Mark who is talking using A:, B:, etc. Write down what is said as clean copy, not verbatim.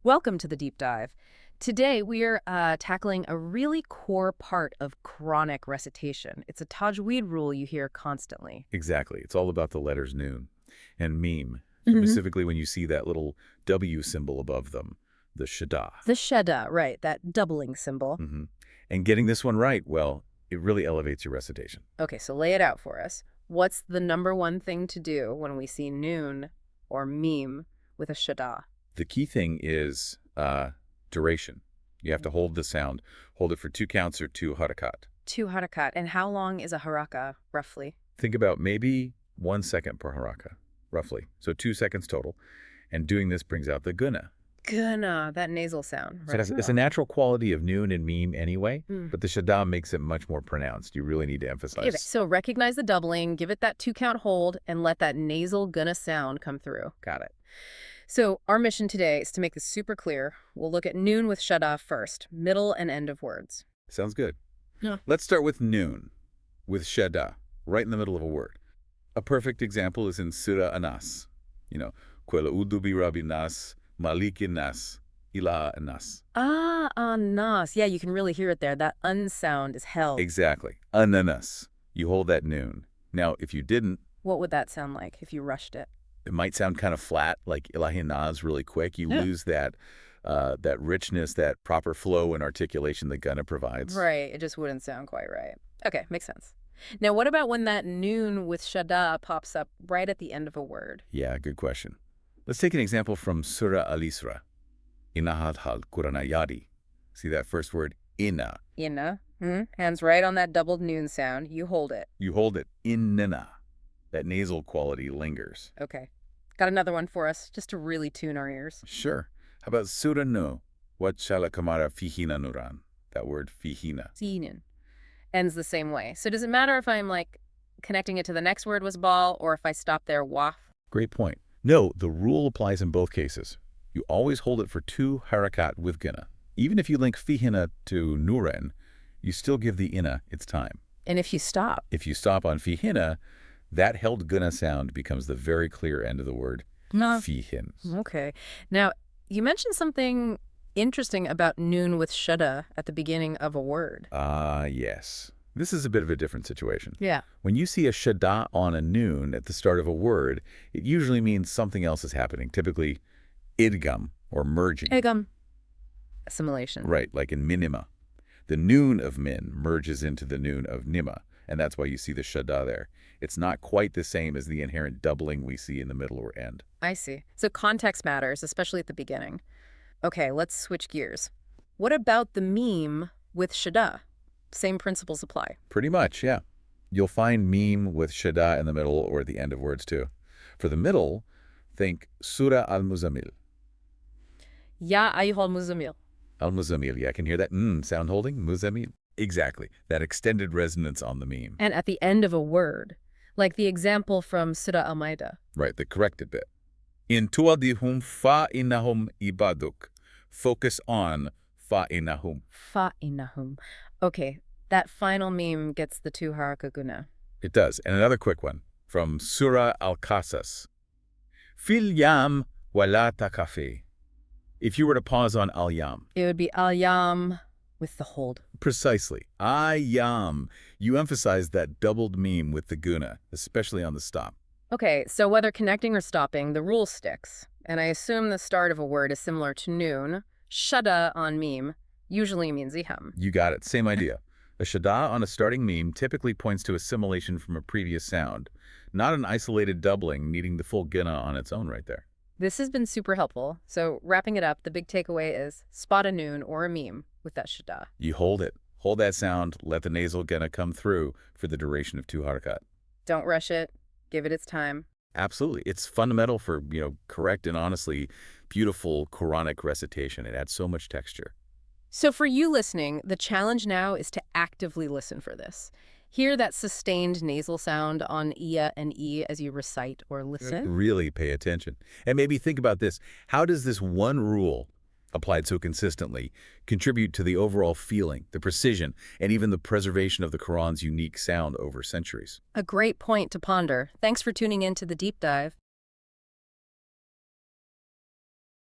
A: Welcome to the deep dive. Today we are tackling a really core part of Quranic recitation. It's a Tajweed rule you hear constantly.
B: Exactly. It's all about the letters noon and meem,
A: hmm
B: specifically when you see that little W symbol above them, the shada.
A: The shada, right, that doubling symbol.
B: hmm And getting this one right, well, it really elevates your recitation.
A: Okay, so lay it out for us. What's the number one thing to do when we see noon or meem with a shada?
B: The key thing is duration. You have to hold the sound. Hold it for 2 counts or 2 harakat.
A: 2 harakat. And how long is a haraka, roughly?
B: Think about maybe 1 second per haraka, roughly. So 2 seconds total. And doing this brings out the guna.
A: Guna, that nasal sound.
B: So
A: Right.
B: it's a natural quality of noon and meem anyway,
A: Mm.
B: but the shada makes it much more pronounced. You really need to
A: Okay,
B: emphasize.
A: so recognize the doubling, give it that 2-count hold, and let that nasal gonna sound come through. Got it. So our mission today is to make this super clear. We'll look at noon with shada first, middle and end of words.
B: Sounds good.
A: Yeah.
B: Let's start with noon, with shada, right in the middle of a word. A perfect example is in Surah Anas. Qul a'udhu bi rabbin nas, malikin nas, ilaha nas.
A: Anas. Yeah, you can really hear it there. That unsound is held.
B: Exactly. Ananas. You hold that noon. Now, if you didn't,
A: What would that sound like if you rushed it?
B: it might sound kind of flat, like ilahi nas really quick. You lose that richness, that proper flow and articulation that Gunna provides.
A: Right, it just wouldn't sound quite right. Okay, makes sense. Now, what about when that noon with shada pops up right at the end of a word?
B: Yeah, good question. Let's take an example from Surah Al-Isra. Inna hal Qur'ana yadi. See that first word, inna.
A: Inna. Hands right on that doubled noon sound. You hold it.
B: You hold it, innana. That nasal quality lingers.
A: Okay. Got another one for us, just to really tune our ears.
B: Sure. How about Surah Nu? What shala kamara fihina nuran? That word, fihina.
A: Sinin. Ends the same way. So does it matter if I'm connecting it to the next word was ball or if I stop there, waf?
B: Great point. No, the rule applies in both cases. You always hold it for 2 harakat with guna. Even if you link fihina to nuran, you still give the inna its time.
A: And if you stop?
B: If you stop on fihina, that held guna sound becomes the very clear end of the word,
A: No.
B: fihin.
A: Okay. Now, you mentioned something interesting about noon with shada at the beginning of a word.
B: Yes. This is a bit of a different situation.
A: Yeah.
B: When you see a shada on a noon at the start of a word, it usually means something else is happening, typically idgham, or merging.
A: Egum. Assimilation.
B: Right, like in minima. The noon of min merges into the noon of nima, and that's why you see the shada there. It's not quite the same as the inherent doubling we see in the middle or end.
A: I see. So context matters, especially at the beginning. Okay, let's switch gears. What about the meem with shada? Same principles apply.
B: Pretty much, yeah. You'll find meem with shada in the middle or at the end of words too. For the middle, think Surah Al-Muzammil.
A: Ya ayyuhal muzammil.
B: Al-Muzammil, yeah, I can hear that sound holding, Muzammil. Exactly, that extended resonance on the meme.
A: And at the end of a word, like the example from Surah Al-Ma'idah.
B: Right, the corrected bit. In tuadihum fa'inahum ibaduk. Focus on fa'inahum.
A: Fa'inahum. Okay, that final meme gets the 2 haraka guna.
B: It does. And another quick one from Surah Al-Qasas. Fil yam wala takafi. If you were to pause on al-yam.
A: It would be al-yam with the hold.
B: Precisely. Ayam. You emphasize that doubled meme with the guna, especially on the stop.
A: Okay, so whether connecting or stopping, the rule sticks. And I assume the start of a word is similar to noon. Shada on meme usually means iham.
B: You got it. Same idea. A shada on a starting meme typically points to assimilation from a previous sound, not an isolated doubling needing the full guna on its own right there.
A: This has been super helpful. So wrapping it up, the big takeaway is spot a noon or a meme with that shada.
B: You hold it. Hold that sound. Let the nasal guna come through for the duration of 2 harakat.
A: Don't rush it. Give it its time.
B: Absolutely. It's fundamental for, correct and honestly beautiful Quranic recitation. It adds so much texture.
A: So for you listening, the challenge now is to actively listen for this. Hear that sustained nasal sound on iya and e as you recite or listen.
B: Really pay attention. And maybe think about this. How does this one rule, applied so consistently, contribute to the overall feeling, the precision, and even the preservation of the Quran's unique sound over centuries?
A: A great point to ponder. Thanks for tuning in to The Deep Dive.